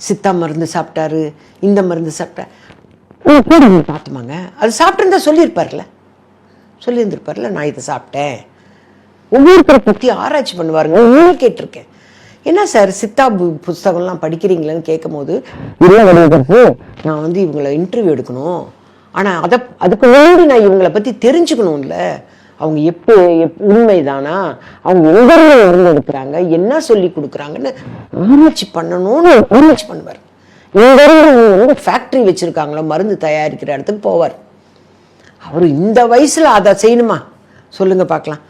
சித்தா மருந்து சாப்பிட்டாரு, இந்த மருந்து சாப்பிட்டா பார்த்துமாங்க. அது சாப்பிட்டுருந்தா சொல்லியிருந்திருப்பார்ல, நான் இதை சாப்பிட்டேன். ஒவ்வொருத்தரை பற்றி ஆராய்ச்சி பண்ணுவாருங்க. இன்னும் கேட்டிருக்கேன், என்ன சார் சித்தா புஸ்தகம்லாம் படிக்கிறீங்களேன்னு கேட்கும் போது, இல்லை வடிவதற்கு நான் இவங்களை இன்டர்வியூ எடுக்கணும், ஆனால் அதுக்கு முன்னாடி நான் இவங்களை பற்றி தெரிஞ்சுக்கணும்ல, அவங்க உண்மைதானா, அவங்க எங்கேருந்து மருந்து எடுக்கிறாங்க, என்ன சொல்லி கொடுக்குறாங்கன்னு ஆராய்ச்சி பண்ணணும்னு ஆராய்ச்சி பண்ணுவார். இங்கிருந்து ஃபேக்ட்ரி வச்சுருக்காங்களோ மருந்து தயாரிக்கிற இடத்துக்கு போவார். அவர் இந்த வயசில் அதை செய்யணுமா சொல்லுங்க பார்க்கலாம்.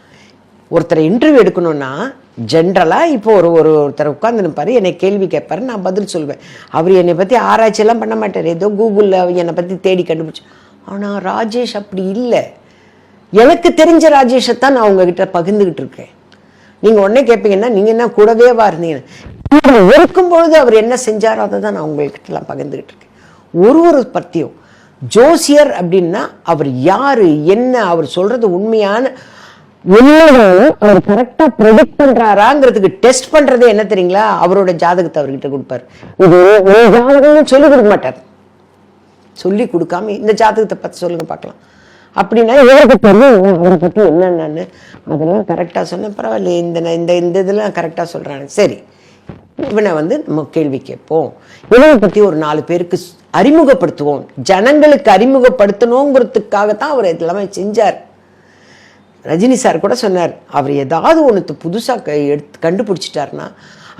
ஒருத்தரை இன்டர்வியூ எடுக்கணும்னா ஜென்ரலாக இப்போ ஒருத்தர் உட்காந்து நிற்பார், என்னை கேள்வி கேட்பாரு, நான் பதில் சொல்லுவேன். அவர் என்னை பற்றி ஆராய்ச்சியெல்லாம் பண்ண மாட்டார், ஏதோ கூகுளில் என்னை பற்றி தேடி கண்டுபிடிச்சு. ஆனால் ராஜேஷ் அப்படி இல்லை. எனக்கு தெரிஞ்ச ராஜேஷை தான் நான் உங்ககிட்ட பகிர்ந்துக்கிட்டு இருக்கேன். நீங்கள் உடனே கேட்பீங்கன்னா நீங்கள் என்ன கூடவேவா இருந்தீங்க, இருக்கும்பொழுது அவர் என்ன செஞ்சாரோ அதை தான் நான் உங்கள்கிட்டலாம் பகிர்ந்துக்கிட்டு இருக்கேன். ஒரு பற்றியும் ஜோசியர் அப்படின்னா அவர் யாரு, என்ன அவர் சொல்றது உண்மையான அவர் கரெக்டா ப்ரெடிக்ட் பண்றாராங்கிறதுக்கு டெஸ்ட் பண்றதே என்ன தெரியுங்களா, அவரோட ஜாதகத்தை அவர்கிட்ட கொடுப்பாரு. இது ஒரு ஜாதகம் சொல்லி கொடுக்க மாட்டார், சொல்லி கொடுக்காம இந்த ஜாதகத்தை பத்தி சொல்லுங்க பார்க்கலாம் அப்படின்னா இவருக்கு தெரியும் அவரை பத்தி என்னென்னு. அதெல்லாம் கரெக்டா சொன்ன பரவாயில்ல, இந்த இதெல்லாம் கரெக்டா சொல்றாங்க, சரி இவனை நம்ம கேள்வி கேட்போம், இவனை பத்தி ஒரு 4 பேருக்கு அறிமுகப்படுத்துவோம், ஜனங்களுக்கு அறிமுகப்படுத்தணுங்கிறதுக்காகத்தான் அவர் இதெல்லாமே செஞ்சார். ரஜினி சார் கூட சொன்னார், அவர் ஏதாவது ஒன்று புதுசாக கண்டுபிடிச்சிட்டாருன்னா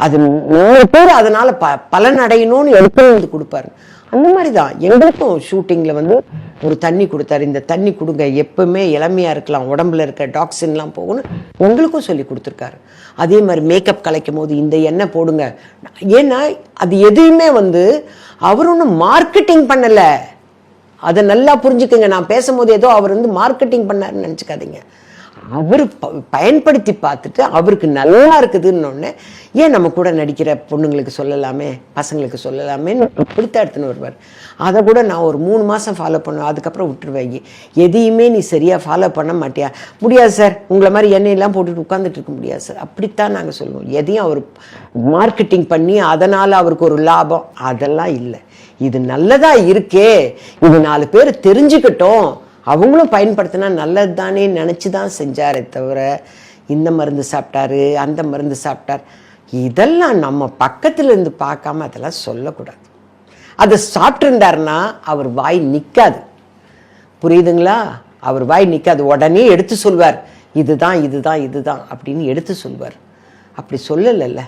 அது 4 பேர் அதனால பலன் அடையணும்னு எடுத்து கொடுப்பாரு. அந்த மாதிரி தான் எங்களுக்கும் ஷூட்டிங்கில் ஒரு தண்ணி கொடுத்தாரு, இந்த தண்ணி கொடுங்க, எப்பவுமே இளமையாக இருக்கலாம், உடம்புல இருக்க டாக்ஸின்லாம் போகணும், எங்களுக்கும் சொல்லி கொடுத்துருக்காரு. அதே மாதிரி மேக்கப் கலைக்கும் போது இந்த எண்ணெய் போடுங்க, ஏன்னா அது எதையுமே அவர் ஒன்றும் மார்க்கெட்டிங் பண்ணலை, அதை நல்லா புரிஞ்சுக்கங்க. நான் பேசும்போது ஏதோ அவர் மார்க்கெட்டிங் பண்ணாருன்னு நினச்சிக்காதீங்க, அவர் பயன்படுத்தி பார்த்துட்டு அவருக்கு நல்லா இருக்குதுன்னு ஏன் நம்ம கூட நடிக்கிற பொண்ணுங்களுக்கு சொல்லலாமே, பசங்களுக்கு சொல்லலாமேன்னு அப்படித்தான் எடுத்துன்னு வருவார். அதை கூட நான் ஒரு 3 மாதம் ஃபாலோ பண்ணுவேன், அதுக்கப்புறம் விட்டுருவேன். எதையுமே நீ சரியாக ஃபாலோ பண்ண மாட்டியா, முடியாது சார், உங்களை மாதிரி எண்ணெயெல்லாம் போட்டுட்டு உட்காந்துட்டு இருக்க முடியாது சார், அப்படித்தான் நாங்கள் சொல்லுவோம். எதையும் அவர் மார்க்கெட்டிங் பண்ணி அதனால் அவருக்கு ஒரு லாபம் அதெல்லாம் இல்லை. இது நல்லதாக இருக்கே, இது 4 பேர் தெரிஞ்சுக்கிட்டோம், அவங்களும் பயன்படுத்தினா நல்லது தானே நினச்சி தான் செஞ்சாரே தவிர இந்த மருந்து சாப்பிட்டாரு அந்த மருந்து சாப்பிட்டார் இதெல்லாம் நம்ம பக்கத்துல இருந்து பார்க்காம அதெல்லாம் சொல்லக்கூடாது. அதை சாப்பிட்டுருந்தாருன்னா அவர் வாய் நிற்காது, புரியுதுங்களா? அவர் வாய் நிற்காது, உடனே எடுத்து சொல்வார், இதுதான் இதுதான் இதுதான் அப்படின்னு எடுத்து சொல்வார். அப்படி சொல்லலைல்ல.